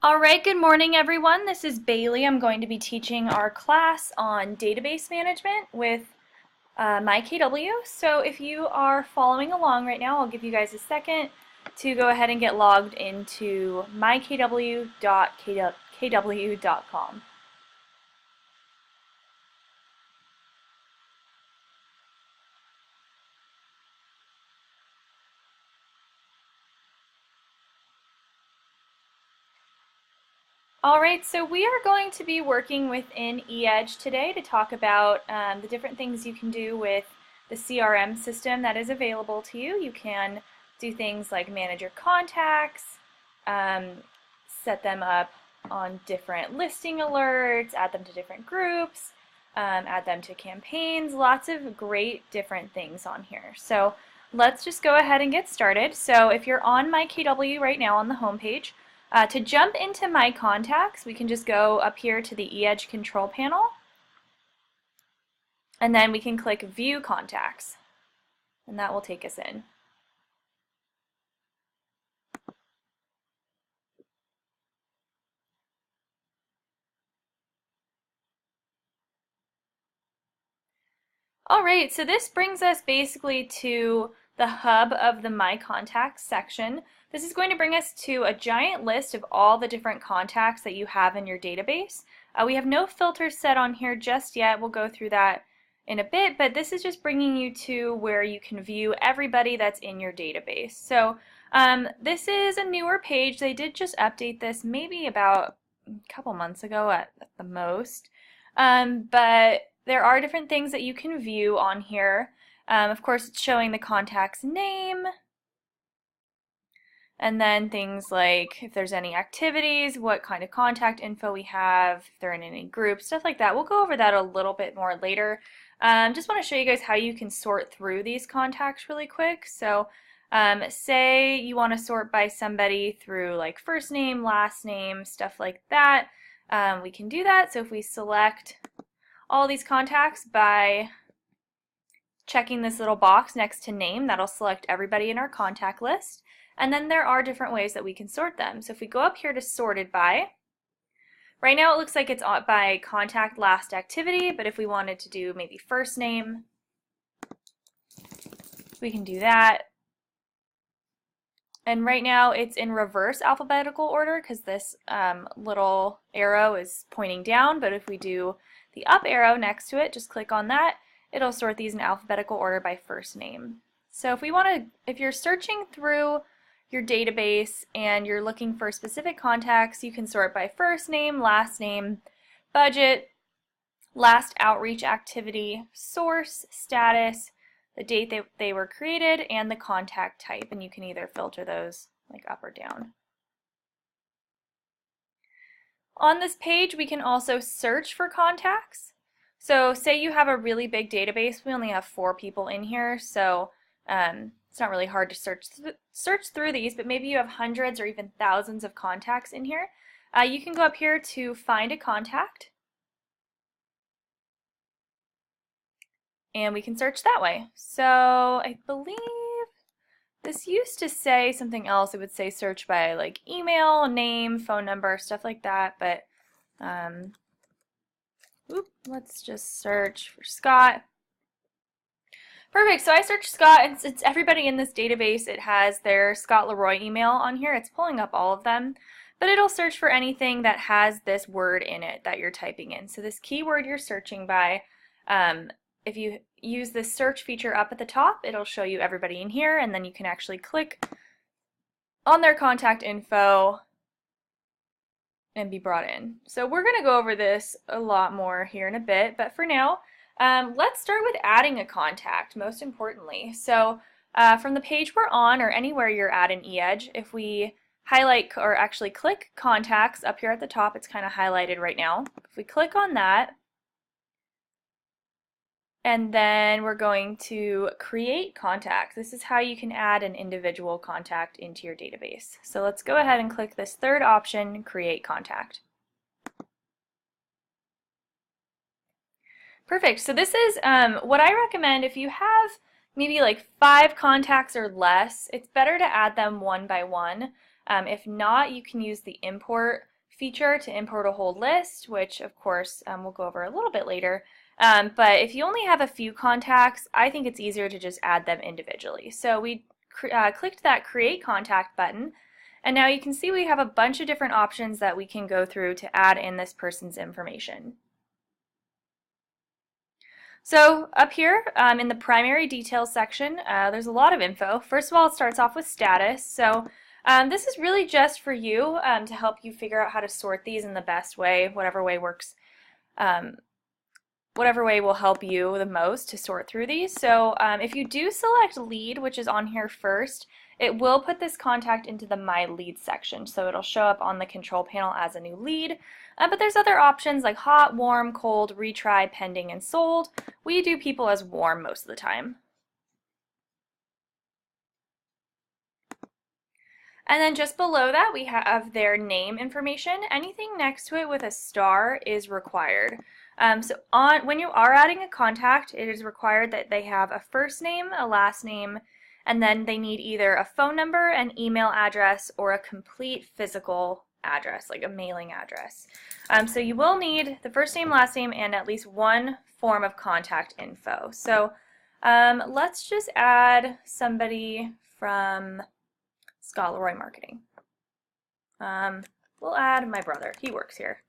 All right, good morning everyone. This is Bailey. I'm going to be teaching our class on database management with myKW. So if you are following along right now, I'll give you guys a second to go ahead and get logged into mykw.kw.com. Alright, so we are going to be working within eEdge today to talk about the different things you can do with the CRM system that is available to you. You can do things like manage your contacts, set them up on different listing alerts, add them to different groups, add them to campaigns, lots of great different things on here. So let's just go ahead and get started. So if you're on myKW right now on the home page, to jump into My Contacts, we can just go up here to the eEdge control panel, and then we can click View Contacts, and that will take us in. Alright, so this brings us basically to the hub of the My Contacts section. This is going to bring us to a giant list of all the different contacts that you have in your database. We have no filters set on here just yet. We'll go through that in a bit, but this is just bringing you to where you can view everybody that's in your database. So this is a newer page. They did just update this maybe about a couple months ago at the most, but there are different things that you can view on here. Of course, it's showing the contact's name, and then things like if there's any activities, what kind of contact info we have, if they're in any groups, stuff like that. We'll go over that a little bit more later. Just want to show you guys how you can sort through these contacts really quick. So say you want to sort by somebody through like first name, last name, stuff like that. We can do that. So if we select all these contacts by checking this little box next to name, that'll select everybody in our contact list. And then there are different ways that we can sort them. So if we go up here to sorted by, right now it looks like it's by contact last activity, but if we wanted to do maybe first name, we can do that. And right now it's in reverse alphabetical order because this little arrow is pointing down, but if we do the up arrow next to it, just click on that, it'll sort these in alphabetical order by first name. So if we want to, if you're searching through your database and you're looking for specific contacts, you can sort by first name, last name, budget, last outreach activity, source, status, the date they were created, and the contact type, and you can either filter those like up or down. On this page, we can also search for contacts. So say you have a really big database. We only have 4 people in here, so it's not really hard to search through these, but maybe you have hundreds or even thousands of contacts in here. You can go up here to find a contact, and we can search that way. So I believe this used to say something else. It would say search by like email, name, phone number, stuff like that, but let's just search for Scott. Perfect, so I searched Scott, and since everybody in this database, it has their Scott Leroy email on here. It's pulling up all of them, but it'll search for anything that has this word in it that you're typing in. So this keyword you're searching by, if you use this search feature up at the top, it'll show you everybody in here, and then you can actually click on their contact info and be brought in. So we're going to go over this a lot more here in a bit, but for now, let's start with adding a contact, most importantly. So from the page we're on, or anywhere you're at in eEdge, if we highlight or actually click contacts up here at the top, it's kind of highlighted right now. If we click on that, and then we're going to create contacts. This is how you can add an individual contact into your database. So let's go ahead and click this third option, create contact. Perfect. So this is what I recommend. If you have maybe like 5 contacts or less, it's better to add them one by one. If not, you can use the import feature to import a whole list, which of course we'll go over a little bit later. But if you only have a few contacts, I think it's easier to just add them individually. So we clicked that Create Contact button, and now you can see we have a bunch of different options that we can go through to add in this person's information. So up here in the primary details section, there's a lot of info. First of all, it starts off with status. So this is really just for you to help you figure out how to sort these in the best way, whatever way works, whatever way will help you the most to sort through these. So if you do select lead, which is on here first, it will put this contact into the My Lead section. So it'll show up on the control panel as a new lead. But there's other options like hot, warm, cold, retry, pending, and sold. We do people as warm most of the time. And then just below that we have their name information. Anything next to it with a star is required. When you are adding a contact, it is required that they have a first name, a last name, and then they need either a phone number, an email address, or a complete physical address, like a mailing address. So you will need the first name, last name, and at least one form of contact info. So let's just add somebody from Scott Leroy Marketing. We'll add my brother. He works here.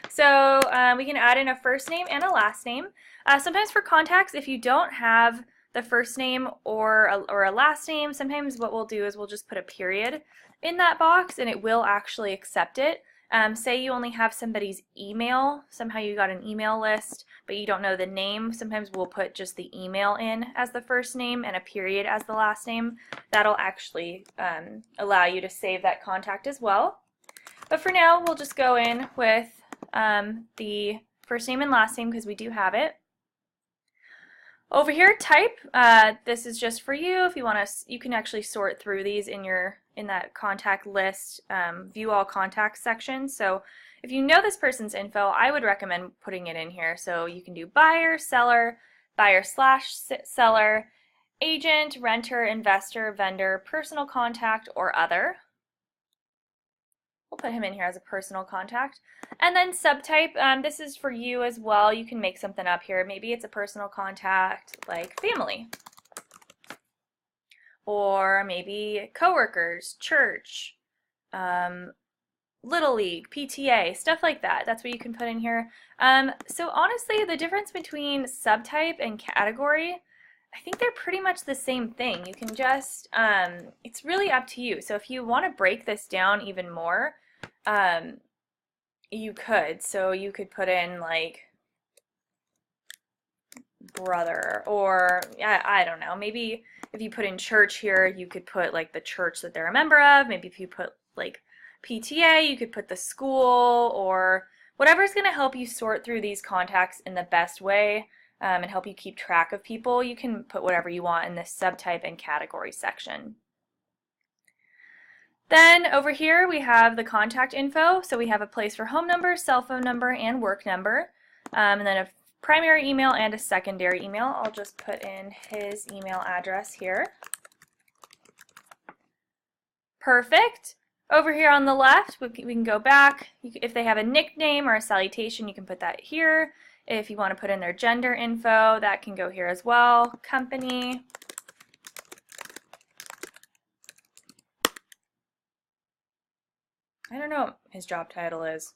So we can add in a first name and a last name. Sometimes for contacts, if you don't have the first name or a last name, sometimes what we'll do is we'll just put a period in that box and it will actually accept it. Say you only have somebody's email, somehow you got an email list, but you don't know the name, sometimes we'll put just the email in as the first name and a period as the last name. That'll actually allow you to save that contact as well. But for now, we'll just go in with the first name and last name because we do have it. Over here, type. This is just for you. If you want to, you can actually sort through these in that contact list, view all contacts section. So if you know this person's info, I would recommend putting it in here. So you can do buyer, seller, buyer/seller, agent, renter, investor, vendor, personal contact, or other. We'll put him in here as a personal contact. And then subtype, this is for you as well. You can make something up here. Maybe it's a personal contact like family. Or maybe coworkers, church, Little League, PTA, stuff like that. That's what you can put in here. So honestly, the difference between subtype and category, I think they're pretty much the same thing. You can just, it's really up to you. So if you want to break this down even more, you could. So you could put in like brother, or I don't know, maybe if you put in church here, you could put like the church that they're a member of. Maybe if you put like PTA, you could put the school, or whatever's going to help you sort through these contacts in the best way and help you keep track of people. You can put whatever you want in this subtype and category section. Then over here we have the contact info. So we have a place for home number, cell phone number, and work number. And then a primary email and a secondary email. I'll just put in his email address here. Perfect. Over here on the left, we can go back. If they have a nickname or a salutation, you can put that here. If you want to put in their gender info, that can go here as well. Company. I don't know what his job title is.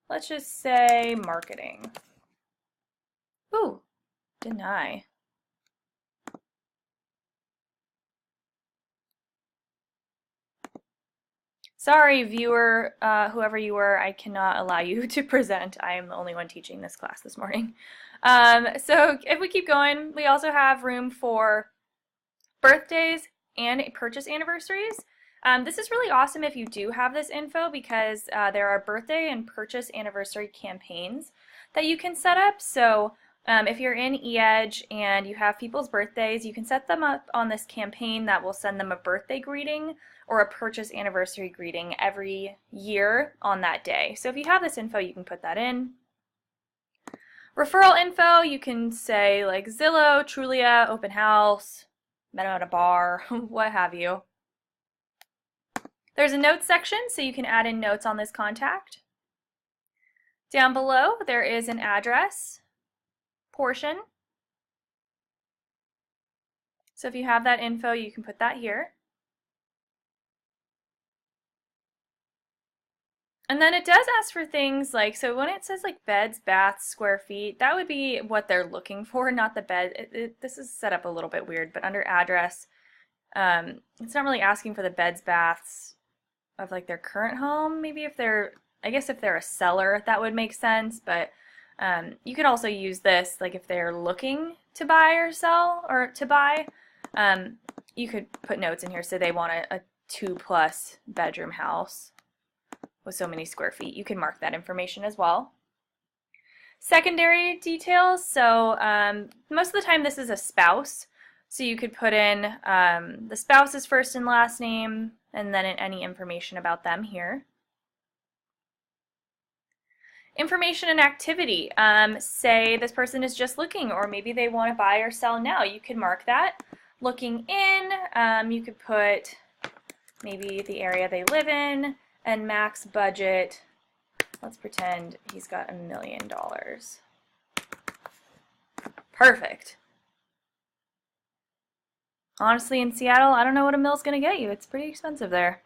Let's just say marketing. Ooh, deny. Sorry, viewer, whoever you were, I cannot allow you to present. I am the only one teaching this class this morning. So if we keep going, we also have room for birthdays and purchase anniversaries. This is really awesome if you do have this info because there are birthday and purchase anniversary campaigns that you can set up. So if you're in eEdge and you have people's birthdays, you can set them up on this campaign that will send them a birthday greeting or a purchase anniversary greeting every year on that day. So if you have this info, you can put that in. Referral info, you can say like Zillow, Trulia, Open House, met them at a bar, what have you. There's a notes section, so you can add in notes on this contact. Down below, there is an address portion. So if you have that info, you can put that here. And then it does ask for things like, so when it says like beds, baths, square feet, that would be what they're looking for, not the bed. This is set up a little bit weird, but under address, it's not really asking for the beds, baths of like their current home. Maybe if they're, I guess if they're a seller, that would make sense, but you could also use this like if they're looking to buy or sell or to buy. You could put notes in here, so they want a 2+ bedroom house with so many square feet. You can mark that information as well. Secondary details, so most of the time this is a spouse, so you could put in the spouse's first and last name and then any information about them here. Information and activity, say this person is just looking, or maybe they want to buy or sell now. You can mark that. Looking in, you could put maybe the area they live in, and max budget, let's pretend he's got $1 million. Perfect. Honestly, in Seattle, I don't know what a mill's going to get you. It's pretty expensive there.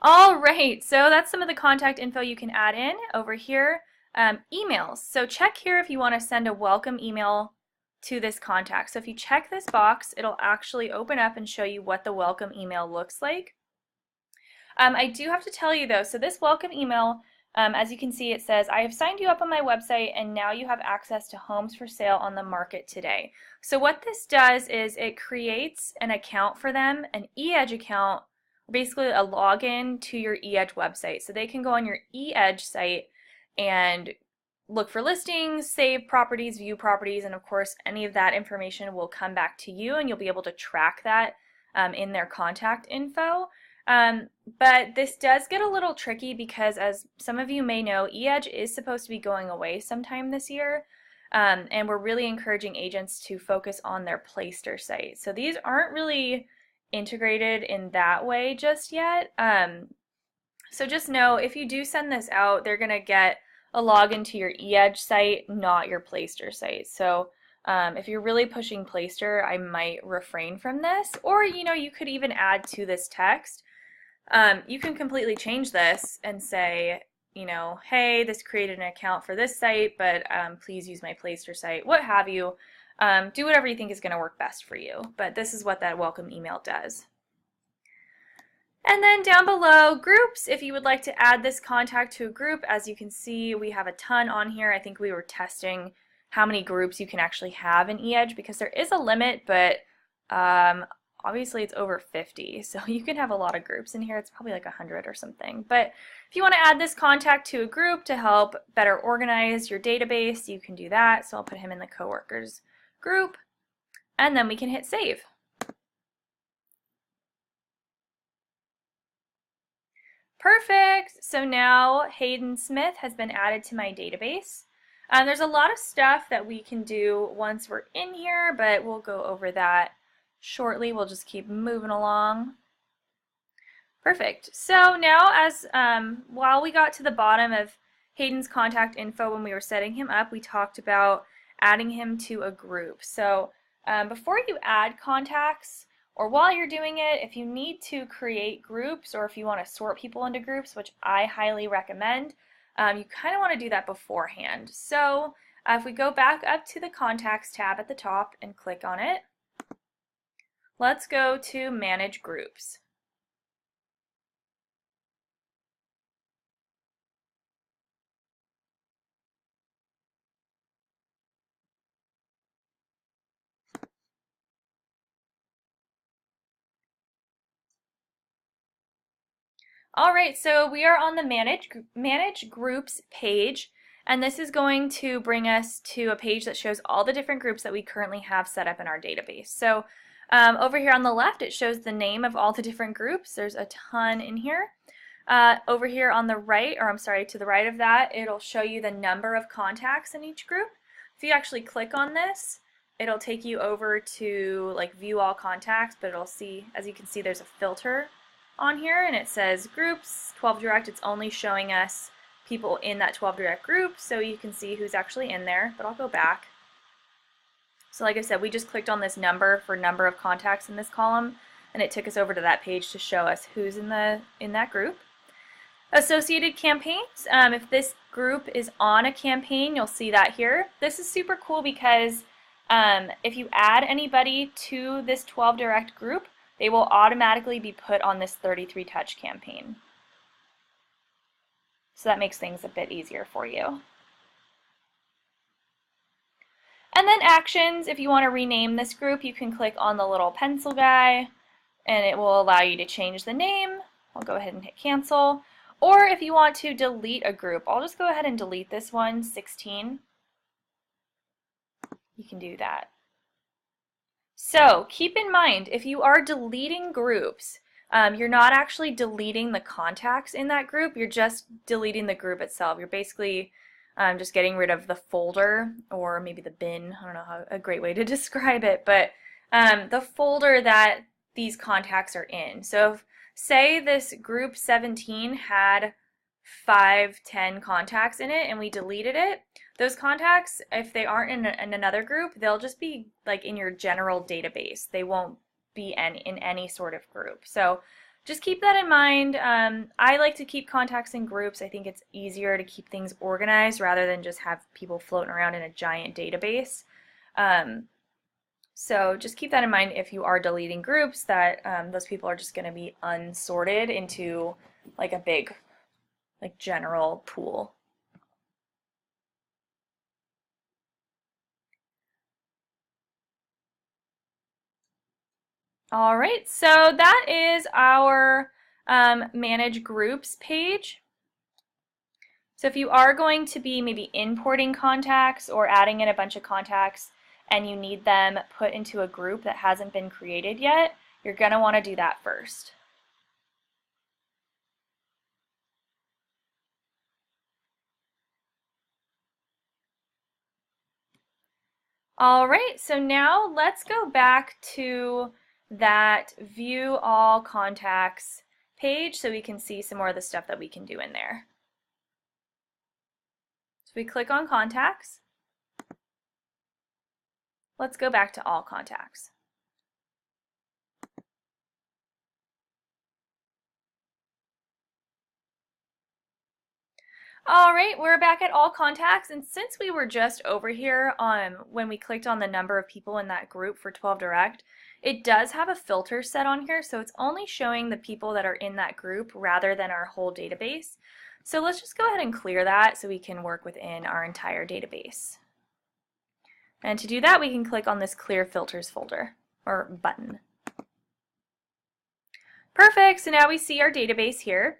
All right, so that's some of the contact info you can add in over here. Emails. So check here if you want to send a welcome email to this contact. So if you check this box, it'll actually open up and show you what the welcome email looks like. I do have to tell you though, so this welcome email, as you can see, it says, I have signed you up on my website and now you have access to homes for sale on the market today. So what this does is it creates an account for them, an eEdge account, basically a login to your eEdge website. So they can go on your eEdge site and look for listings, save properties, view properties, and of course any of that information will come back to you and you'll be able to track that in their contact info. But this does get a little tricky because, as some of you may know, eEdge is supposed to be going away sometime this year, and we're really encouraging agents to focus on their Playster site. So these aren't really integrated in that way just yet. So just know if you do send this out, they're going to get a login to your eEdge site, not your Playster site. So if you're really pushing Playster, I might refrain from this. Or, you could even add to this text. You can completely change this and say, hey, this created an account for this site, but please use my Playster site, what have you. Do whatever you think is going to work best for you. But this is what that welcome email does. And then down below, groups, if you would like to add this contact to a group. As you can see, we have a ton on here. I think we were testing how many groups you can actually have in eEdge because there is a limit, but obviously it's over 50, so you can have a lot of groups in here. It's probably like 100 or something. But if you want to add this contact to a group to help better organize your database, you can do that. So I'll put him in the coworkers group, and then we can hit save. Perfect. So now Hayden Smith has been added to my database. There's a lot of stuff that we can do once we're in here, but we'll go over that shortly. We'll just keep moving along. Perfect. So now, as while we got to the bottom of Hayden's contact info when we were setting him up, we talked about adding him to a group. So before you add contacts, or while you're doing it, if you need to create groups or if you want to sort people into groups, which I highly recommend, you kind of want to do that beforehand. So if we go back up to the Contacts tab at the top and click on it, let's go to Manage Groups. All right, so we are on the Manage Groups page, and this is going to bring us to a page that shows all the different groups that we currently have set up in our database. So over here on the left, it shows the name of all the different groups. There's a ton in here. Over here on the right, or I'm sorry, to the right of that, it'll show you the number of contacts in each group. If you actually click on this, it'll take you over to like view all contacts, but it'll see, as you can see, there's a filter on here, and it says groups, 12 direct. It's only showing us people in that 12 direct group, so you can see who's actually in there, but I'll go back. So like I said, we just clicked on this number for number of contacts in this column, and it took us over to that page to show us who's in that group. Associated campaigns, if this group is on a campaign, you'll see that here. This is super cool because if you add anybody to this 12 direct group, they will automatically be put on this 33 touch campaign. So that makes things a bit easier for you. And then actions, if you want to rename this group, you can click on the little pencil guy and it will allow you to change the name. I'll go ahead and hit cancel. Or if you want to delete a group, I'll just go ahead and delete this one, 16. You can do that. So keep in mind, if you are deleting groups, you're not actually deleting the contacts in that group, you're just deleting the group itself. You're basically just getting rid of the folder, or maybe the bin, I don't know a great way to describe it, but the folder that these contacts are in. So if, say this group 17 had 10 contacts in it and we deleted it, those contacts, if they aren't in another group, they'll just be like in your general database. They won't be in any sort of group. So just keep that in mind. I like to keep contacts in groups. I think it's easier to keep things organized rather than just have people floating around in a giant database. So just keep that in mind if you are deleting groups, that those people are just going to be unsorted into like a big like general pool. All right, so that is our Manage Groups page. So if you are going to be maybe importing contacts or adding in a bunch of contacts and you need them put into a group that hasn't been created yet, you're going to want to do that first. All right, so now let's go back to that View All Contacts page so we can see some more of the stuff that we can do in there. So we click on Contacts. Let's go back to All Contacts. All right, we're back at All Contacts, and since we were just over here when we clicked on the number of people in that group for 12 Direct, it does have a filter set on here, so it's only showing the people that are in that group rather than our whole database. So let's just go ahead and clear that so we can work within our entire database. And to do that, we can click on this Clear Filters folder, or button. Perfect, so now we see our database here.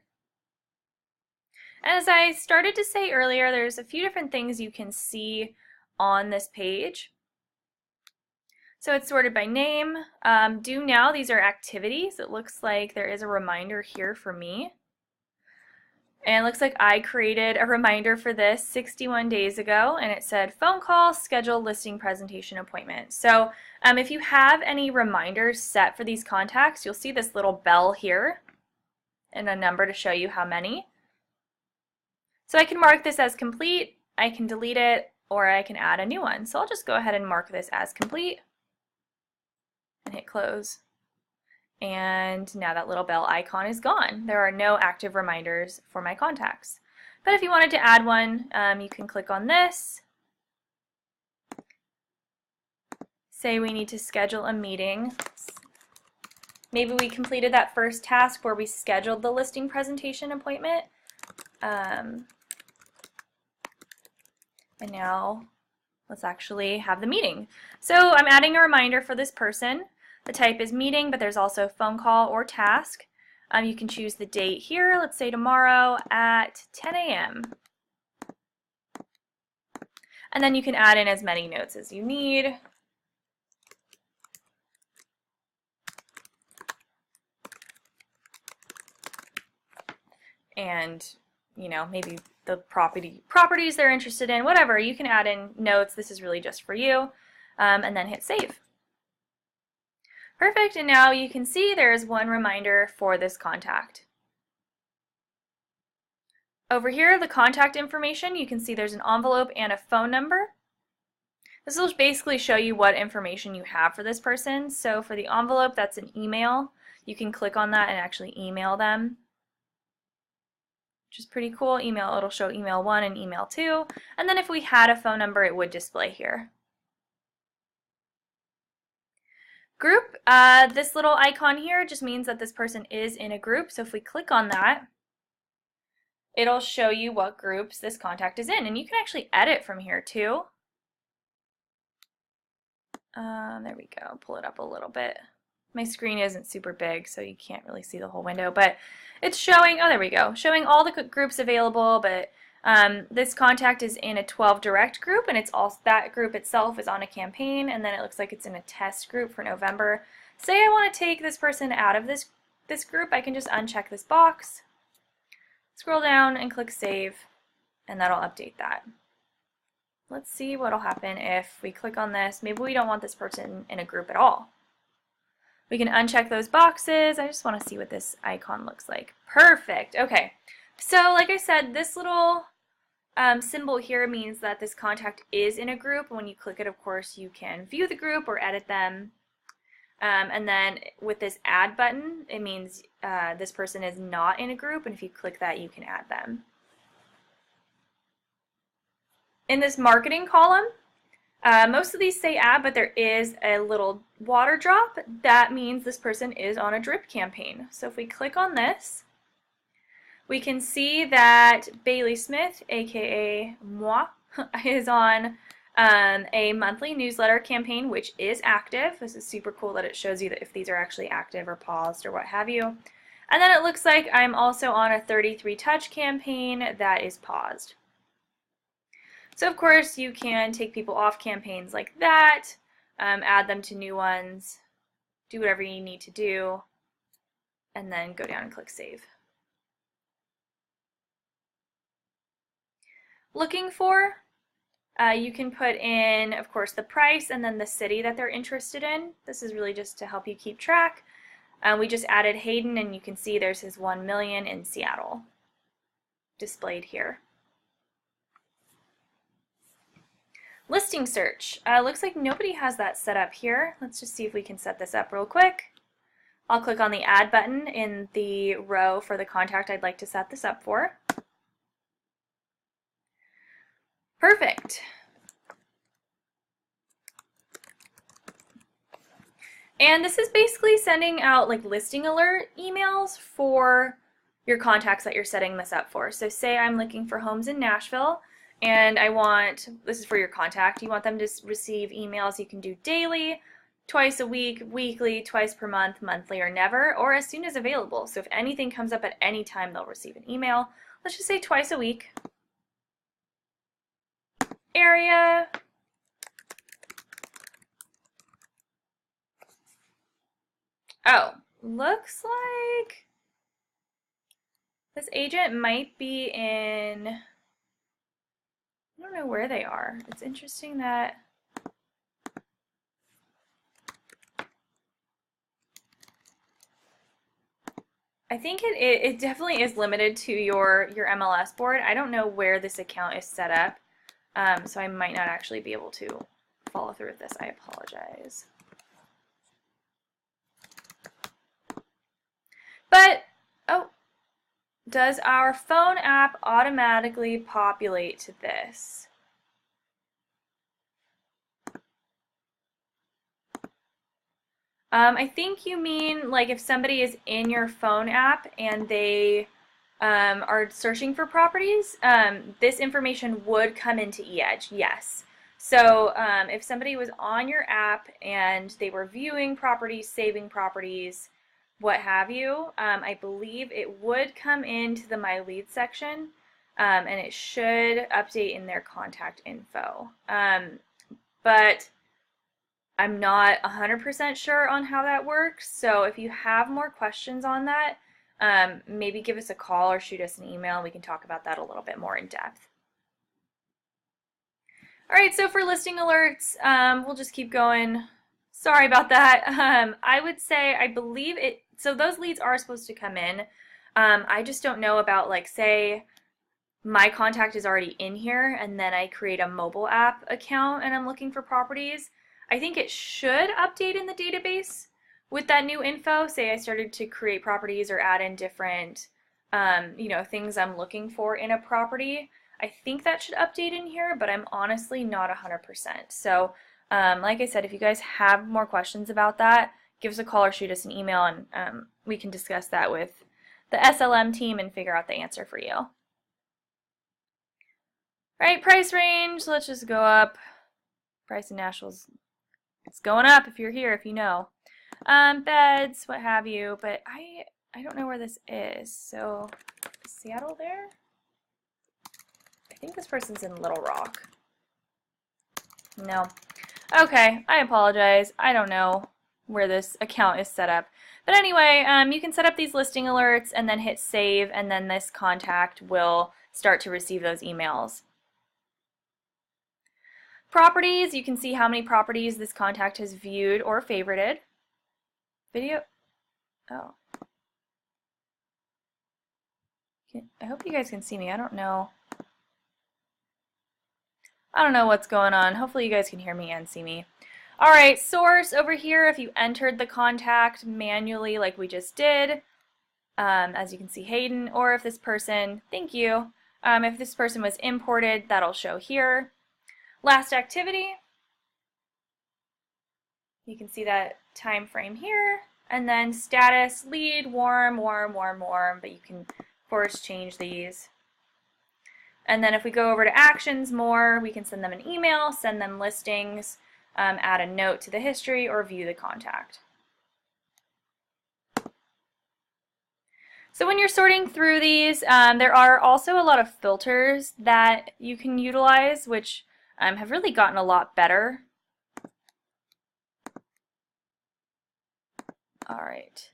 As I started to say earlier, there's a few different things you can see on this page. So it's sorted by name. Do now, these are activities. It looks like there is a reminder here for me. And it looks like I created a reminder for this 61 days ago, and it said phone call, schedule listing presentation appointment. So if you have any reminders set for these contacts, you'll see this little bell here and a number to show you how many. So I can mark this as complete, I can delete it, or I can add a new one. So I'll just go ahead and mark this as complete and hit close. And now that little bell icon is gone. There are no active reminders for my contacts. But if you wanted to add one, you can click on this. Say we need to schedule a meeting. Maybe we completed that first task where we scheduled the listing presentation appointment. And now let's actually have the meeting. So I'm adding a reminder for this person. The type is meeting, but there's also phone call or task. You can choose the date here, let's say tomorrow at 10 a.m. And then you can add in as many notes as you need. And, you know, maybe the properties they're interested in, whatever. You can add in notes. This is really just for you. And then hit save. Perfect, and now you can see there is one reminder for this contact. Over here, the contact information, you can see there's an envelope and a phone number. This will basically show you what information you have for this person. So for the envelope, that's an email. You can click on that and actually email them, which is pretty cool. Email, it'll show email 1 and email 2. And then if we had a phone number, it would display here. Group, this little icon here just means that this person is in a group. So if we click on that, it'll show you what groups this contact is in. And you can actually edit from here too. There we go, pull it up a little bit. My screen isn't super big, so you can't really see the whole window, but it's showing, oh, there we go, showing all the groups available, but this contact is in a 12 direct group, and it's also, that group itself is on a campaign, and then it looks like it's in a test group for November. Say I want to take this person out of this group, I can just uncheck this box, scroll down and click save, and that'll update that. Let's see what'll happen if we click on this. Maybe we don't want this person in a group at all. We can uncheck those boxes. I just want to see what this icon looks like. Perfect. Okay. So like I said, this little symbol here means that this contact is in a group. When you click it, of course, you can view the group or edit them. And then with this add button, it means this person is not in a group. And if you click that, you can add them. In this marketing column, most of these say add, but there is a little water drop. That means this person is on a drip campaign. So if we click on this, we can see that Bailey Smith, aka moi, is on a monthly newsletter campaign, which is active. This is super cool that it shows you that if these are actually active or paused or what have you. And then it looks like I'm also on a 33 touch campaign that is paused. So of course you can take people off campaigns like that, add them to new ones, do whatever you need to do, and then go down and click save. Looking for, you can put in, of course, the price and then the city that they're interested in. This is really just to help you keep track. We just added Hayden, and you can see there's his 1 million in Seattle displayed here. Listing search. Looks like nobody has that set up here. Let's just see if we can set this up real quick. I'll click on the add button in the row for the contact I'd like to set this up for. Perfect. And this is basically sending out like listing alert emails for your contacts that you're setting this up for. So say I'm looking for homes in Nashville, and I want, this is for your contact, you want them to receive emails. You can do daily, twice a week, weekly, twice per month, monthly, or never, or as soon as available. So if anything comes up at any time, they'll receive an email. Let's just say twice a week. Area. Oh, looks like this agent might be in, I don't know where they are. It's interesting that I think it definitely is limited to your MLS board. I don't know where this account is set up, so I might not actually be able to follow through with this. I apologize. But, oh, does our phone app automatically populate to this? I think you mean like if somebody is in your phone app and they are searching for properties, this information would come into eEdge, yes. So if somebody was on your app and they were viewing properties, saving properties, what have you, I believe it would come into the My Leads section, and it should update in their contact info. But I'm not 100% sure on how that works, so if you have more questions on that, maybe give us a call or shoot us an email. We can talk about that a little bit more in depth. All right, so for listing alerts, we'll just keep going. Sorry about that. I would say I believe it, so those leads are supposed to come in. I just don't know about, like, say my contact is already in here and then I create a mobile app account and I'm looking for properties. I think it should update in the database with that new info. Say I started to create properties or add in different things I'm looking for in a property. I think that should update in here, but I'm honestly not 100%. So like I said, if you guys have more questions about that, give us a call or shoot us an email, and we can discuss that with the SLM team and figure out the answer for you. Right, price range, let's just go up. Price in Nashville's, it's going up if you're here, if you know. Beds, what have you, but I don't know where this is. So, is Seattle there? I think this person's in Little Rock. No. Okay, I apologize. I don't know where this account is set up. But anyway, you can set up these listing alerts and then hit save, and then this contact will start to receive those emails. Properties, you can see how many properties this contact has viewed or favorited. Video, oh. I hope you guys can see me. I don't know what's going on. Hopefully you guys can hear me and see me. Alright, source over here, if you entered the contact manually like we just did, as you can see Hayden, or if this person, thank you, if this person was imported, that'll show here. Last activity, you can see that time frame here, and then status, lead, warm, warm, warm, warm, but you can of course change these. And then if we go over to actions more, we can send them an email, send them listings, add a note to the history, or view the contact. So when you're sorting through these, there are also a lot of filters that you can utilize, which have really gotten a lot better. All right.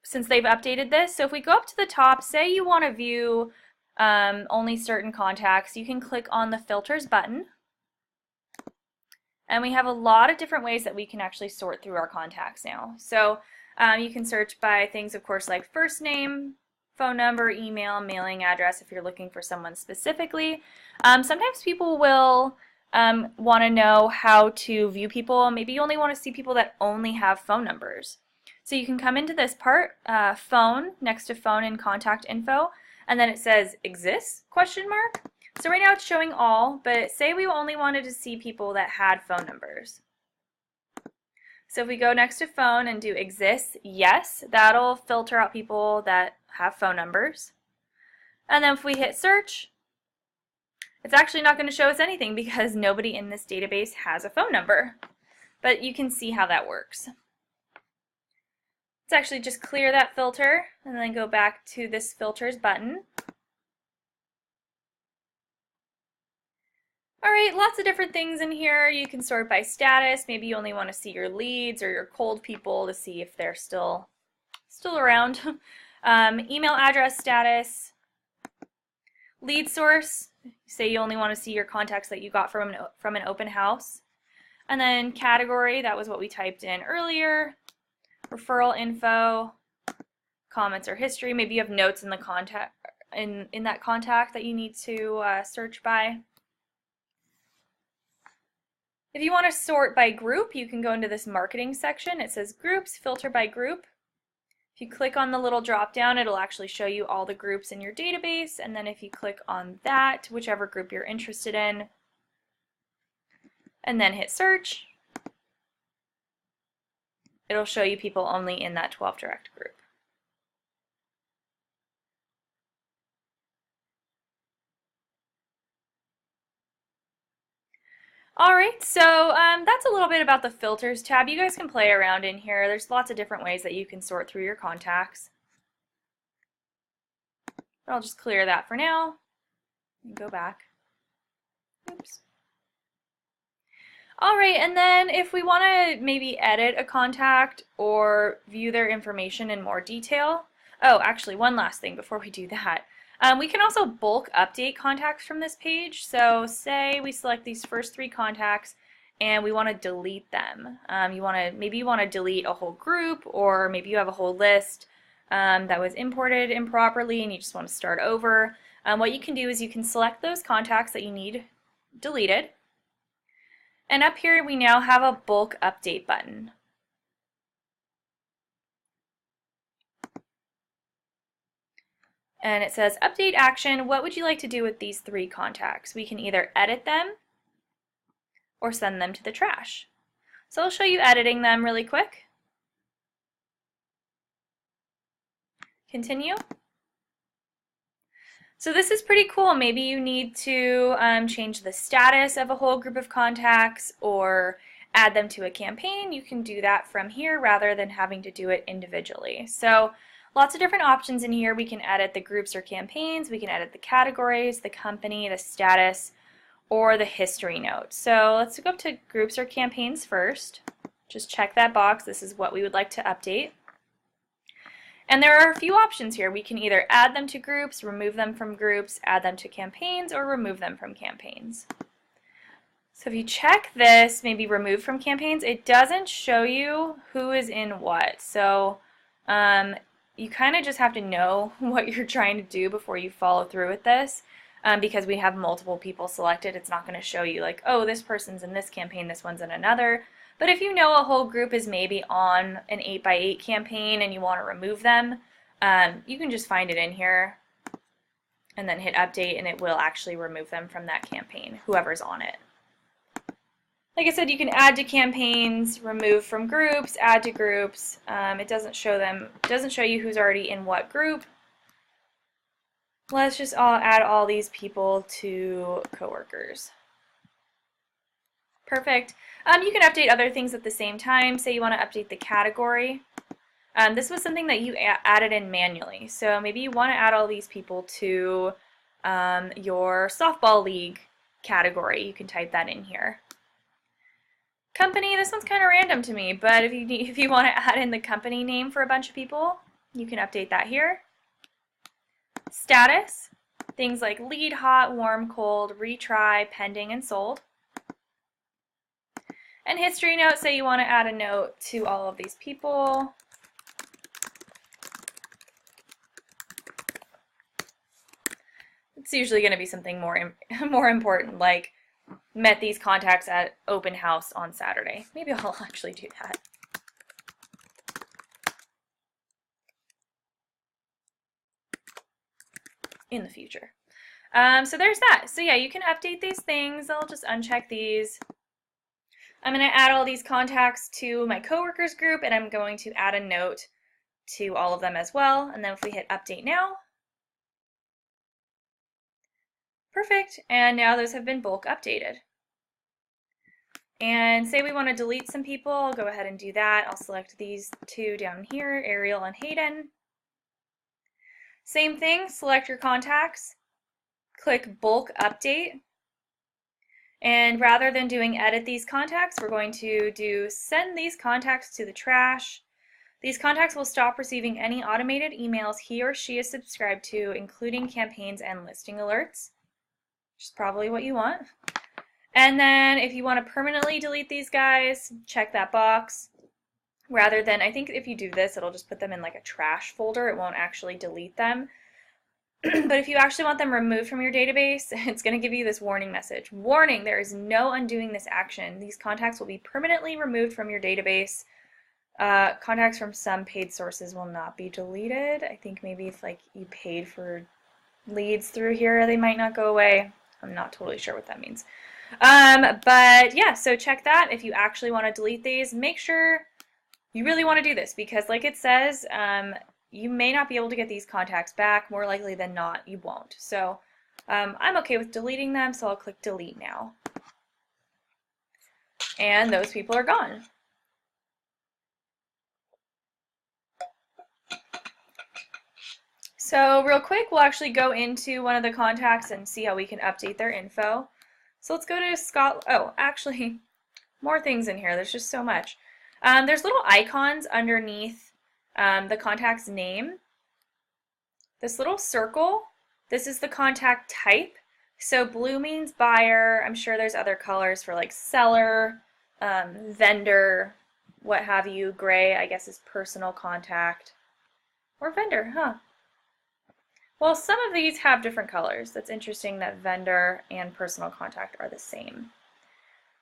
Since they've updated this, so if we go up to the top, say you want to view only certain contacts, you can click on the filters button. And we have a lot of different ways that we can actually sort through our contacts now. So you can search by things, of course, like first name, phone number, email, mailing address if you're looking for someone specifically. Sometimes people will want to know how to view people. Maybe you only want to see people that only have phone numbers. So you can come into this part, phone, next to phone and contact info, and then it says exists, question mark. So right now it's showing all, but say we only wanted to see people that had phone numbers. So if we go next to phone and do exists, yes, that'll filter out people that have phone numbers. And then if we hit search, it's actually not going to show us anything because nobody in this database has a phone number. But you can see how that works. Let's actually just clear that filter and then go back to this filters button. Alright, lots of different things in here. You can sort by status. Maybe you only want to see your leads or your cold people to see if they're still around. Email address status. Lead source. Say you only want to see your contacts that you got from an open house. And then category, that was what we typed in earlier. Referral info, comments or history. Maybe you have notes in the contact in that contact that you need to search by. If you want to sort by group, you can go into this marketing section. It says groups, filter by group. If you click on the little drop down, it'll actually show you all the groups in your database, and then if you click on that, whichever group you're interested in, and then hit search, it'll show you people only in that 12 direct group. Alright, so that's a little bit about the filters tab. You guys can play around in here. There's lots of different ways that you can sort through your contacts. But I'll just clear that for now and go back. Oops. Alright, and then if we want to maybe edit a contact or view their information in more detail. Oh, actually, one last thing before we do that. We can also bulk update contacts from this page. So say we select these first 3 contacts and we want to delete them. Maybe you want to delete a whole group, or maybe you have a whole list that was imported improperly and you just want to start over. What you can do is you can select those contacts that you need deleted, and up here we now have a bulk update button. And it says update action. What would you like to do with these 3 contacts? We can either edit them or send them to the trash. So I'll show you editing them really quick. Continue. So this is pretty cool. Maybe you need to change the status of a whole group of contacts or add them to a campaign. You can do that from here rather than having to do it individually. So lots of different options in here. We can edit the groups or campaigns. We can edit the categories, the company, the status, or the history note. So let's go up to groups or campaigns first. Just check that box. This is what we would like to update. And there are a few options here. We can either add them to groups, remove them from groups, add them to campaigns, or remove them from campaigns. So if you check this, maybe remove from campaigns, it doesn't show you who is in what. So you kind of just have to know what you're trying to do before you follow through with this. Because we have multiple people selected, it's not going to show you like, oh, this person's in this campaign, this one's in another. But if you know a whole group is maybe on an 8x8 campaign and you want to remove them, you can just find it in here and then hit update, and it will actually remove them from that campaign, whoever's on it. Like I said, you can add to campaigns, remove from groups, add to groups. It doesn't show you who's already in what group. Let's just add all these people to coworkers. Perfect. You can update other things at the same time. Say you want to update the category. This was something that you added in manually. So maybe you want to add all these people to your softball league category. You can type that in here. Company, this one's kind of random to me, but if you want to add in the company name for a bunch of people, you can update that here. Status, things like lead, hot, warm, cold, retry, pending, and sold. And history note, say you want to add a note to all of these people. It's usually going to be something more important, like met these contacts at open house on Saturday. Maybe I'll actually do that. In the future. So there's that. So yeah, you can update these things. I'll just uncheck these. I'm going to add all these contacts to my coworkers group, and I'm going to add a note to all of them as well. And then if we hit update now, perfect. And now those have been bulk updated. And say we want to delete some people, I'll go ahead and do that. I'll select these 2 down here, Ariel and Hayden. Same thing, select your contacts, click bulk update, and rather than doing edit these contacts, we're going to do send these contacts to the trash. These contacts will stop receiving any automated emails he or she is subscribed to, including campaigns and listing alerts, which is probably what you want. And then if you want to permanently delete these guys, check that box. Rather than, I think if you do this, it'll just put them in like a trash folder. It won't actually delete them. But if you actually want them removed from your database, it's going to give you this warning message. Warning, there is no undoing this action. These contacts will be permanently removed from your database. Contacts from some paid sources will not be deleted. I think maybe if like you paid for leads through here, they might not go away. I'm not totally sure what that means. But yeah, so check that. If you actually want to delete these, make sure you really want to do this, because like it says, you may not be able to get these contacts back. More likely than not, you won't. So I'm okay with deleting them, so I'll click delete now. And those people are gone. So real quick, we'll actually go into one of the contacts and see how we can update their info. So let's go to Scott. Oh, actually, more things in here. There's just so much. There's little icons underneath the contact's name. This little circle, this is the contact type. So blue means buyer. I'm sure there's other colors for like seller, vendor, what have you. Gray, I guess, is personal contact. Or vendor, huh? Well, some of these have different colors. That's interesting that vendor and personal contact are the same.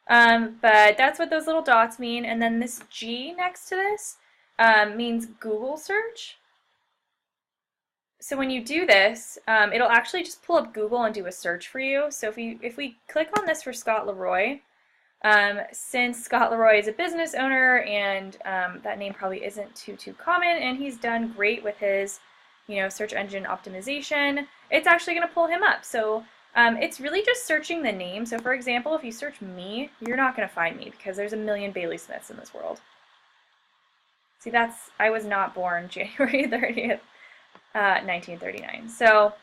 But that's what those little dots mean. And then this G next to this means Google search. So when you do this, it'll actually just pull up Google and do a search for you. So if we click on this for Scott Leroy, since Scott Leroy is a business owner and that name probably isn't too common, and he's done great with his, search engine optimization, it's actually going to pull him up. So it's really just searching the name. So for example, if you search me, you're not going to find me because there's a million Bailey Smiths in this world. See, I was not born January 30th, 1939. So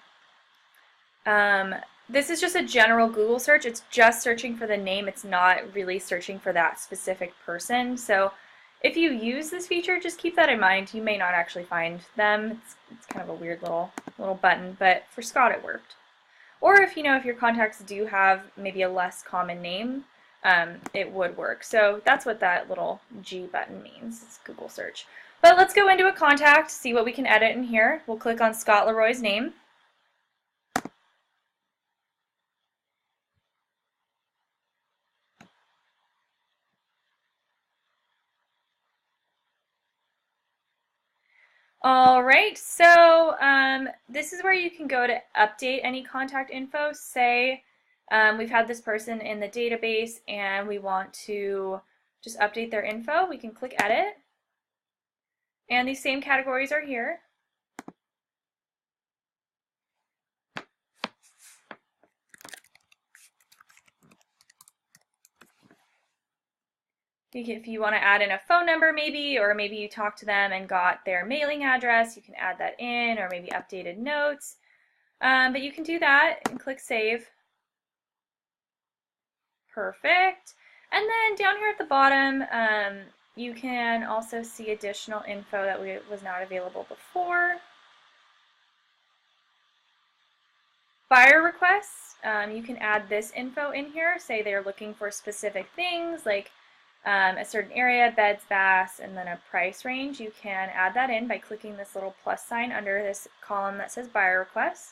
this is just a general Google search. It's just searching for the name. It's not really searching for that specific person. So if you use this feature, just keep that in mind. You may not actually find them. It's kind of a weird little button, but for Scott it worked. Or if if your contacts do have maybe a less common name, it would work. So that's what that little G button means. It's Google search. But let's go into a contact, see what we can edit in here. We'll click on Scott Leroy's name. All right, so this is where you can go to update any contact info. Say we've had this person in the database and we want to just update their info. We can click edit. And these same categories are here. If you want to add in a phone number maybe, or maybe you talked to them and got their mailing address, you can add that in, or maybe updated notes. But you can do that and click save. Perfect. And then down here at the bottom, you can also see additional info that was not available before. Buyer requests, you can add this info in here. Say they're looking for specific things like a certain area, beds, baths, and then a price range. You can add that in by clicking this little plus sign under this column that says buyer requests,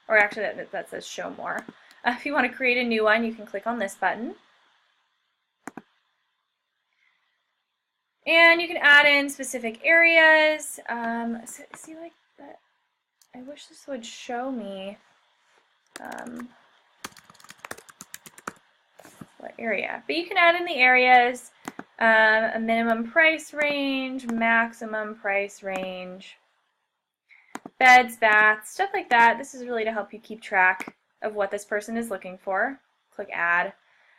or actually that says show more. If you want to create a new one, you can click on this button. And you can add in specific areas. See, like that. I wish this would show me what area. But you can add in the areas, a minimum price range, maximum price range, beds, baths, stuff like that. This is really to help you keep track of what this person is looking for. Click add.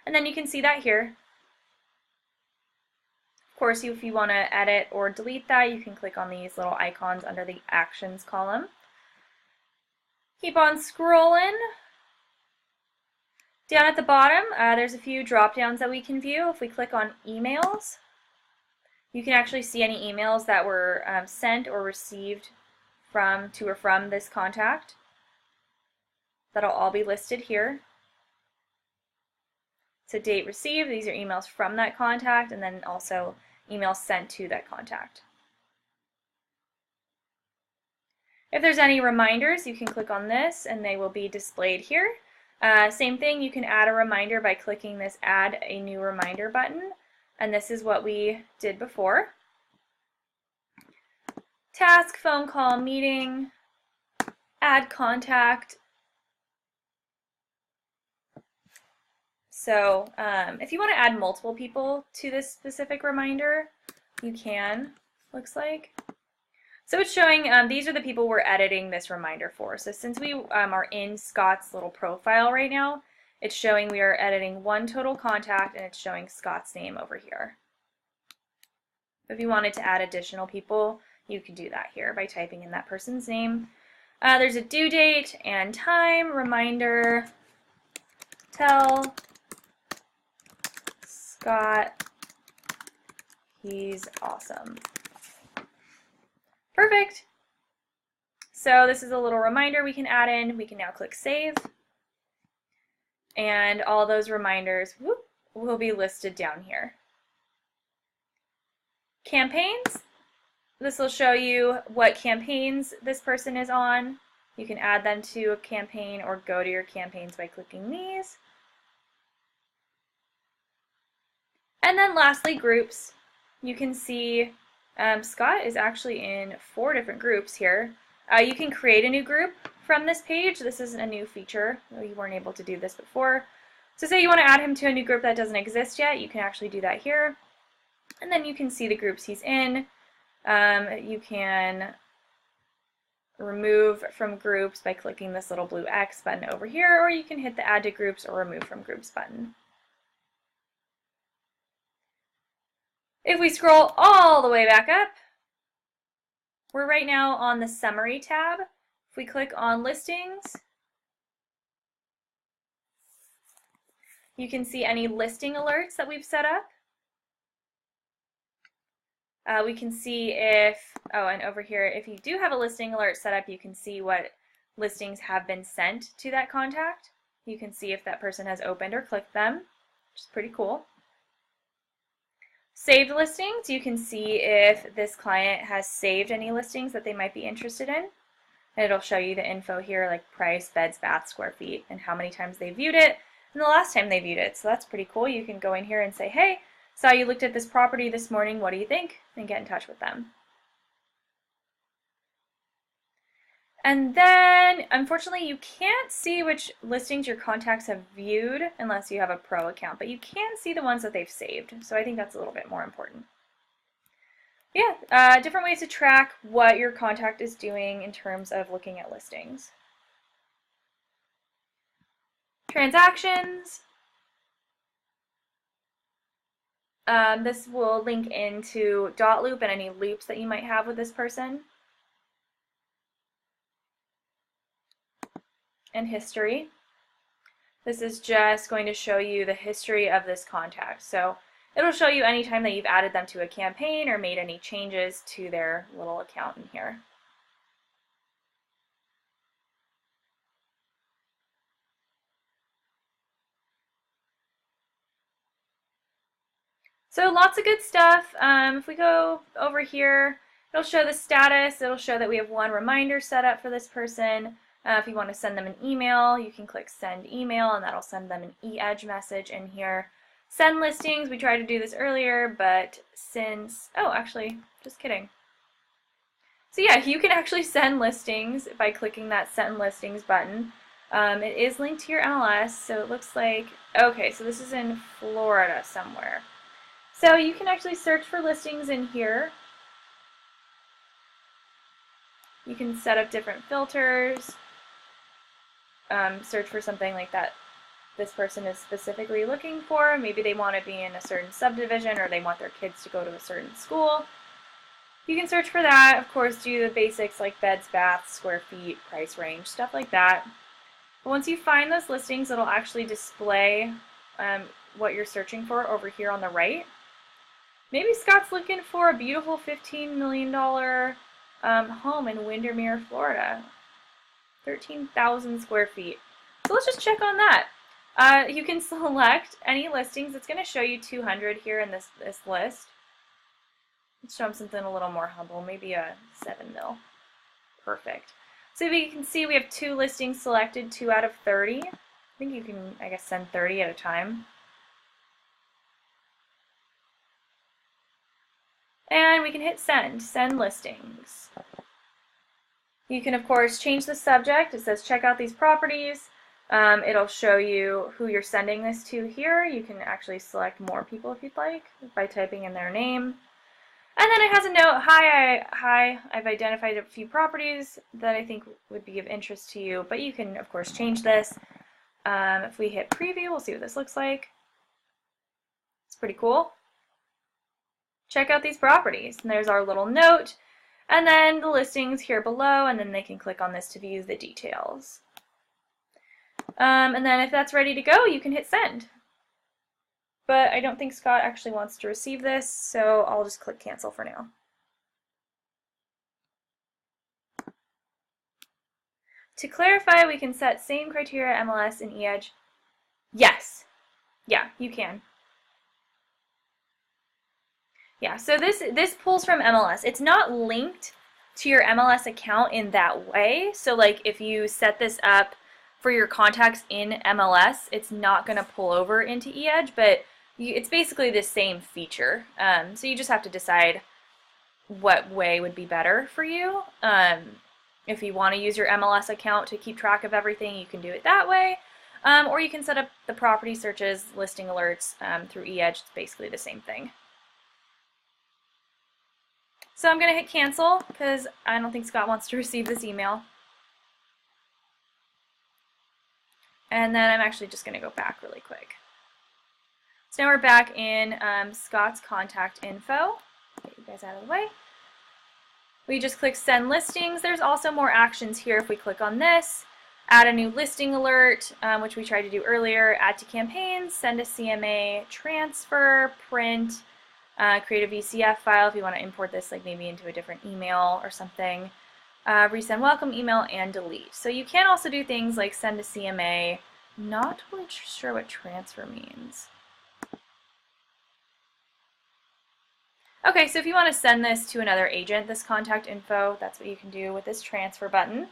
And then you can see that here. Of course, if you want to edit or delete that, you can click on these little icons under the actions column. Keep on scrolling. Down at the bottom, there's a few drop downs that we can view. If we click on emails, you can actually see any emails that were sent or received to or from this contact. That'll all be listed here. So date received, these are emails from that contact, and then also emails sent to that contact. If there's any reminders, you can click on this and they will be displayed here. Same thing, you can add a reminder by clicking this add a new reminder button, and this is what we did before. Task, phone call, meeting, add contact. So if you want to add multiple people to this specific reminder, you can, looks like. So it's showing these are the people we're editing this reminder for. So since we are in Scott's little profile right now, it's showing we are editing one total contact and it's showing Scott's name over here. If you wanted to add additional people, you can do that here by typing in that person's name. There's a due date and time, reminder, tell Scott he's awesome. Perfect. So this is a little reminder we can add in. We can now click save. And all those reminders will be listed down here. Campaigns. This will show you what campaigns this person is on. You can add them to a campaign or go to your campaigns by clicking these. And then lastly, groups. You can see Scott is actually in 4 different groups here. You can create a new group from this page. This isn't a new feature. You weren't able to do this before. So say you want to add him to a new group that doesn't exist yet, you can actually do that here. And then you can see the groups he's in. You can remove from groups by clicking this little blue X button over here, or you can hit the Add to Groups or Remove from Groups button. If we scroll all the way back up, we're right now on the Summary tab. If we click on Listings, you can see any listing alerts that we've set up. We can see if, and over here, if you do have a listing alert set up, you can see what listings have been sent to that contact. You can see if that person has opened or clicked them, which is pretty cool. Saved listings, you can see if this client has saved any listings that they might be interested in. And it'll show you the info here, like price, beds, bath, square feet, and how many times they viewed it, and the last time they viewed it. So that's pretty cool. You can go in here and say, hey, saw you looked at this property this morning, what do you think? And get in touch with them. And then, unfortunately, you can't see which listings your contacts have viewed unless you have a pro account, but you can see the ones that they've saved. So I think that's a little bit more important. Yeah, different ways to track what your contact is doing in terms of looking at listings. Transactions. This will link into dot loop and any loops that you might have with this person. And history. This is just going to show you the history of this contact. So it'll show you anytime that you've added them to a campaign or made any changes to their little account in here. So lots of good stuff. If we go over here, it'll show the status. It'll show that we have 1 reminder set up for this person. If you want to send them an email, you can click Send Email, and that'll send them an e-edge message in here. Send listings, we tried to do this earlier, but since, actually, just kidding. So yeah, you can actually send listings by clicking that Send Listings button. It is linked to your MLS, so it looks like, okay, so this is in Florida somewhere. So you can actually search for listings in here. You can set up different filters. Search for something like that this person is specifically looking for. Maybe they want to be in a certain subdivision or they want their kids to go to a certain school. You can search for that. Of course, do the basics like beds, baths, square feet, price range, stuff like that. But once you find those listings, it'll actually display what you're searching for over here on the right. Maybe Scott's looking for a beautiful $15 million home in Windermere, Florida. 13,000 square feet. So let's just check on that. You can select any listings. It's going to show you 200 here in this list. Let's show them something a little more humble, maybe a 7 mil. Perfect. So we can see we have 2 listings selected, 2 out of 30. I think you can, I guess, send 30 at a time. And we can hit send, send listings. You can, of course, change the subject. It says check out these properties. It'll show you who you're sending this to here. You can actually select more people if you'd like by typing in their name. And then it has a note, hi, I've identified a few properties that I think would be of interest to you, but you can, of course, change this. If we hit preview, we'll see what this looks like. It's pretty cool. Check out these properties. And there's our little note. And then the listings here below, and then they can click on this to view the details. And then if that's ready to go, you can hit send. But I don't think Scott actually wants to receive this, so I'll just click cancel for now. To clarify, we can set same criteria MLS and e-edge. Yes. Yeah, you can. Yeah, so this pulls from MLS. It's not linked to your MLS account in that way. So like if you set this up for your contacts in MLS, it's not going to pull over into eEdge, but it's basically the same feature. So you just have to decide what way would be better for you. If you want to use your MLS account to keep track of everything, you can do it that way. Or you can set up the property searches, listing alerts through eEdge. It's basically the same thing. So I'm going to hit cancel because I don't think Scott wants to receive this email. And then I'm actually just going to go back really quick. So now we're back in Scott's contact info. Get you guys out of the way. We just click send listings. There's also more actions here if we click on this. Add a new listing alert, which we tried to do earlier. Add to campaigns, send a CMA transfer, print, create a VCF file if you want to import this like maybe into a different email or something. Resend welcome email and delete. So you can also do things like send a CMA. Not totally sure what transfer means. Okay, so if you want to send this to another agent, this contact info, that's what you can do with this transfer button.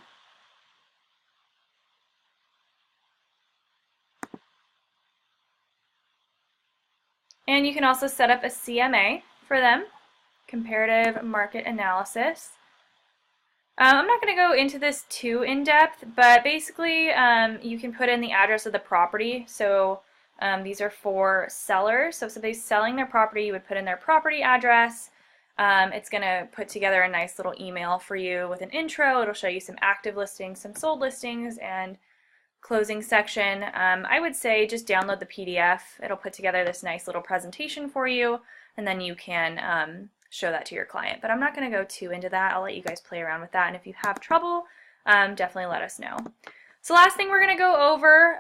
And you can also set up a CMA for them, comparative market analysis. I'm not going to go into this too in depth, but basically you can put in the address of the property. So these are for sellers. So if somebody's selling their property, you would put in their property address. It's going to put together a nice little email for you with an intro. It'll show you some active listings, some sold listings, and closing section. I would say just download the PDF. It'll put together this nice little presentation for you, and then you can show that to your client. But I'm not going to go too into that. I'll let you guys play around with that, and if you have trouble, definitely let us know. So last thing we're going to go over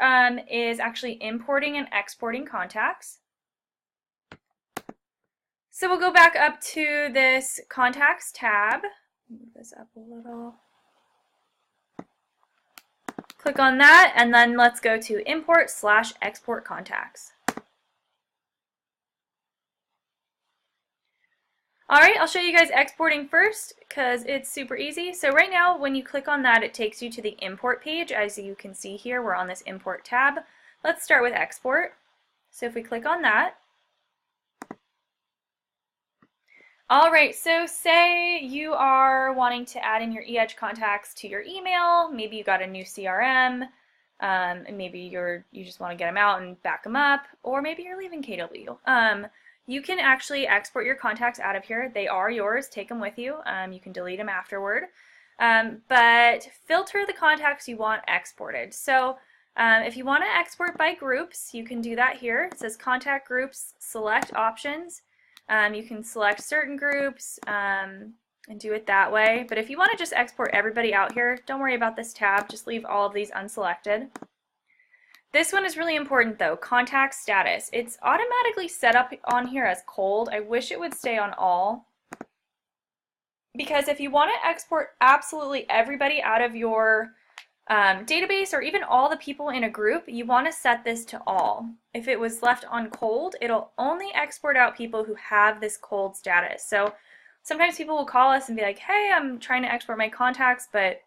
is actually importing and exporting contacts. So we'll go back up to this Contacts tab. Move this up a little. Click on that, and then let's go to Import/Export Contacts. Alright, I'll show you guys exporting first because it's super easy. So right now when you click on that, it takes you to the import page. As you can see here, we're on this import tab. Let's start with export. So if we click on that. Alright, so say you are wanting to add in your eEdge contacts to your email. Maybe you got a new CRM, and maybe you just want to get them out and back them up, or maybe you're leaving KW. You can actually export your contacts out of here. They are yours. Take them with you. You can delete them afterward. But filter the contacts you want exported. So if you want to export by groups, you can do that here. It says Contact Groups, select Options. You can select certain groups and do it that way. But if you want to just export everybody out here, don't worry about this tab. Just leave all of these unselected. This one is really important though, contact status. It's automatically set up on here as cold. I wish it would stay on all. Because if you want to export absolutely everybody out of your database or even all the people in a group, you want to set this to all. If it was left on cold, it'll only export out people who have this cold status. So sometimes people will call us and be like, hey, I'm trying to export my contacts, but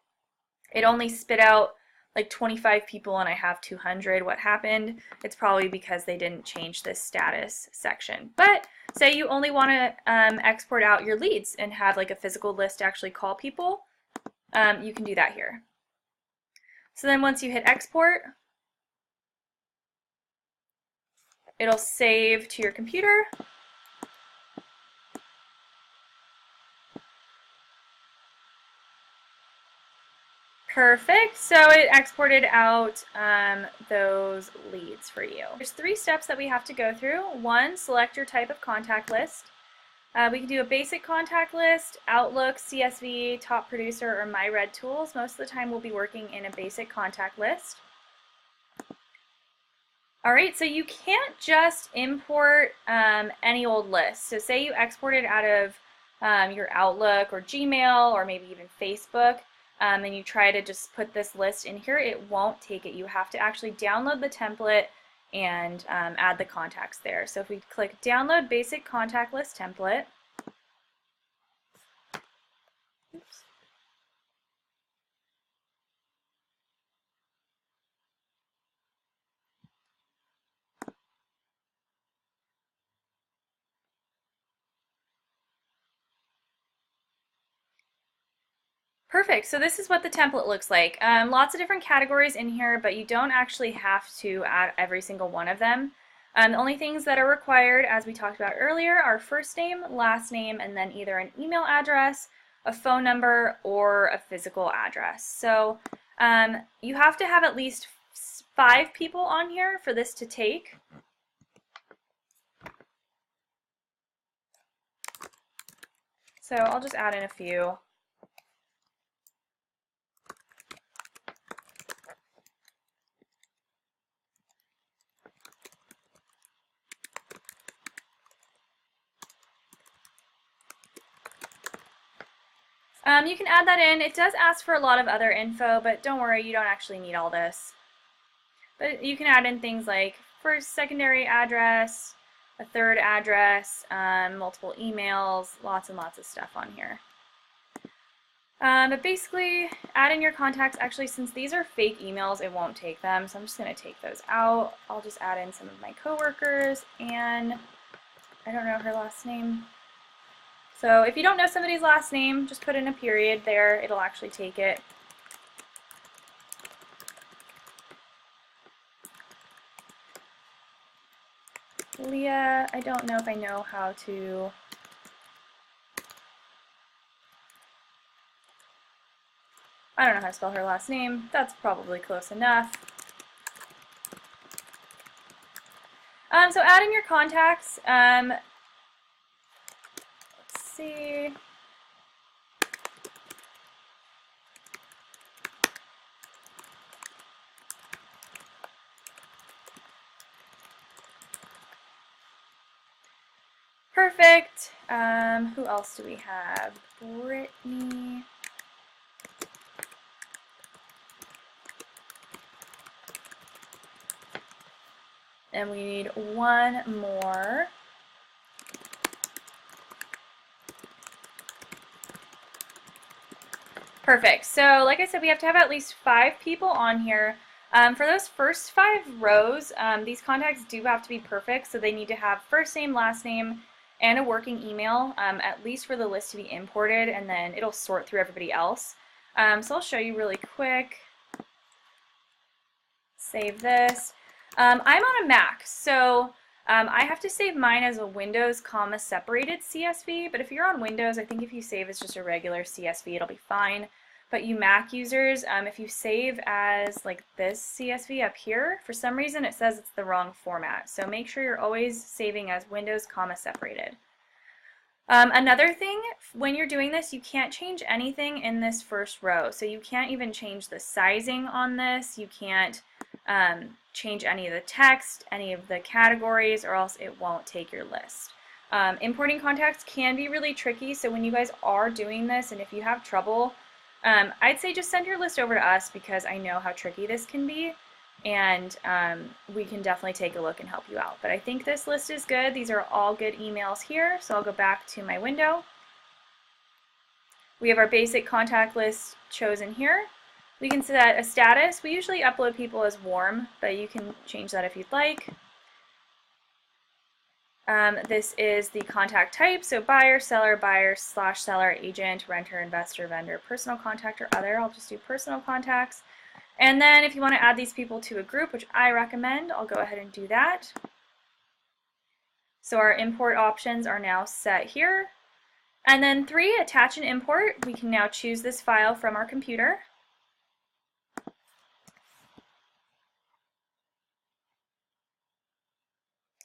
it only spit out like 25 people and I have 200. What happened? It's probably because they didn't change this status section. But say you only want to export out your leads and have like a physical list to actually call people, you can do that here. So then once you hit export, it'll save to your computer. Perfect. So it exported out those leads for you. There's 3 steps that we have to go through. 1, select your type of contact list. We can do a basic contact list, Outlook, CSV, Top Producer, or myRed Tools. Most of the time we'll be working in a basic contact list. Alright, so you can't just import any old list. So say you exported out of your Outlook or Gmail or maybe even Facebook, and you try to just put this list in here, it won't take it. You have to actually download the template and add the contacts there. So if we click Download Basic Contact List Template, oops. Perfect. So this is what the template looks like. Lots of different categories in here, but you don't actually have to add every single one of them. The only things that are required, as we talked about earlier, are first name, last name, and then either an email address, a phone number, or a physical address. So you have to have at least 5 people on here for this to take. So I'll just add in a few. You can add that in. It does ask for a lot of other info, but don't worry, you don't actually need all this. But you can add in things like first, secondary address, a third address, multiple emails, lots and lots of stuff on here. But basically, add in your contacts. Actually, since these are fake emails, it won't take them, so I'm just going to take those out. I'll just add in some of my coworkers, and I don't know her last name. So if you don't know somebody's last name, just put in a period there. It'll actually take it. Leah, I don't know if I know how to... I don't know how to spell her last name. That's probably close enough. So add in your contacts. Let's see. Perfect. Who else do we have? Brittany. And we need one more. Perfect. So like I said, we have to have at least 5 people on here. For those first 5 rows, these contacts do have to be perfect, so they need to have first name, last name, and a working email, at least for the list to be imported, and then it'll sort through everybody else. So I'll show you really quick. Save this. I'm on a Mac, so I have to save mine as a Windows, separated CSV, but if you're on Windows, I think if you save as just a regular CSV, it'll be fine. But you Mac users, if you save as like this CSV up here, for some reason it says it's the wrong format. So make sure you're always saving as Windows, separated. Another thing, when you're doing this, you can't change anything in this first row. So you can't even change the sizing on this. You can't change any of the text, any of the categories, or else it won't take your list. Importing contacts can be really tricky, so when you guys are doing this, and if you have trouble, I'd say just send your list over to us, because I know how tricky this can be, and we can definitely take a look and help you out. But I think this list is good. These are all good emails here, so I'll go back to my window. We have our basic contact list chosen here. We can set a status. We usually upload people as warm, but you can change that if you'd like. This is the contact type, so buyer, slash seller, agent, renter, investor, vendor, personal contact, or other. I'll just do personal contacts. And then if you want to add these people to a group, which I recommend, I'll go ahead and do that. So our import options are now set here. And then 3, attach and import. We can now choose this file from our computer.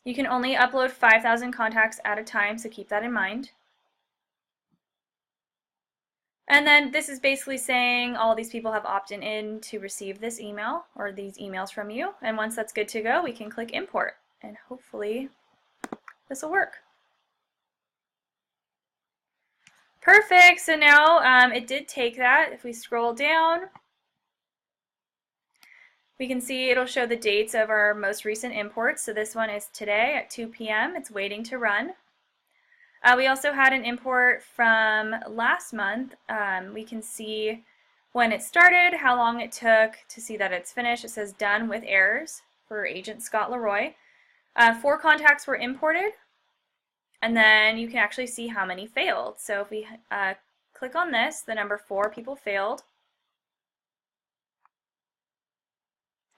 You can only upload 5,000 contacts at a time, so keep that in mind. And then this is basically saying all these people have opted in to receive this email, or these emails from you. And once that's good to go, we can click import, and hopefully this will work. Perfect. So now it did take that. If we scroll down, We can see it'll show the dates of our most recent imports. So this one is today at 2 p.m. It's waiting to run. We also had an import from last month. We can see when it started, how long it took to see that it's finished. It says done with errors for Agent Scott Leroy. 4 contacts were imported, and then you can actually see how many failed. So if we click on this, the number 4 people failed.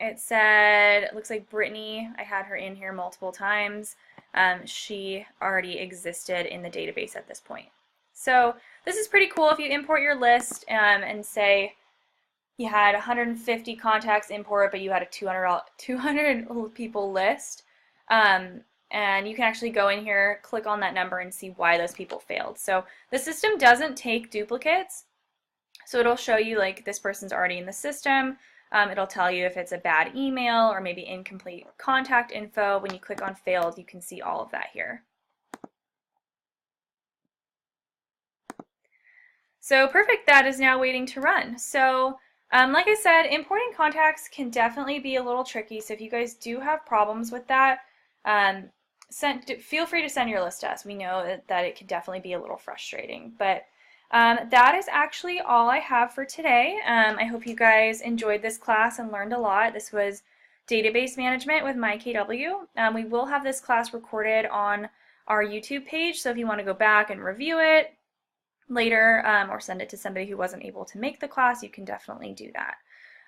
It said, it looks like Brittany, I had her in here multiple times. She already existed in the database at this point. So this is pretty cool if you import your list and say you had 150 contacts import, but you had a 200 people list. And you can actually go in here, click on that number, and see why those people failed. So the system doesn't take duplicates. So it'll show you like this person's already in the system. It'll tell you if it's a bad email or maybe incomplete contact info. When you click on failed, you can see all of that here. So perfect, that is now waiting to run. So like I said, importing contacts can definitely be a little tricky. So if you guys do have problems with that, feel free to send your list to us. We know that it can definitely be a little frustrating. But that is actually all I have for today. I hope you guys enjoyed this class and learned a lot. This was database management with myKW. We will have this class recorded on our YouTube page, so if you want to go back and review it later or send it to somebody who wasn't able to make the class, you can definitely do that.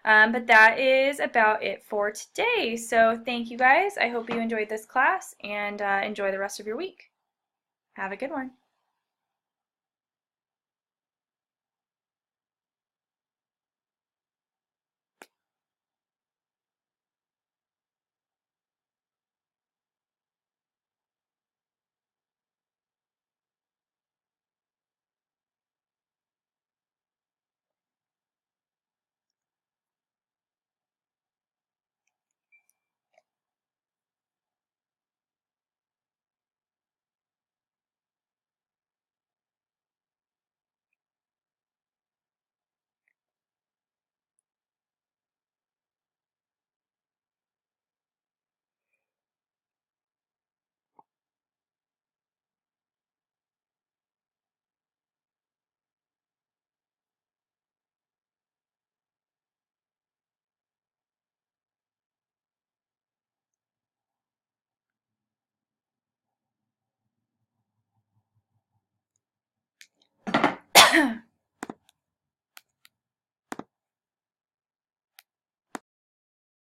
But that is about it for today. So thank you guys. I hope you enjoyed this class and enjoy the rest of your week. Have a good one.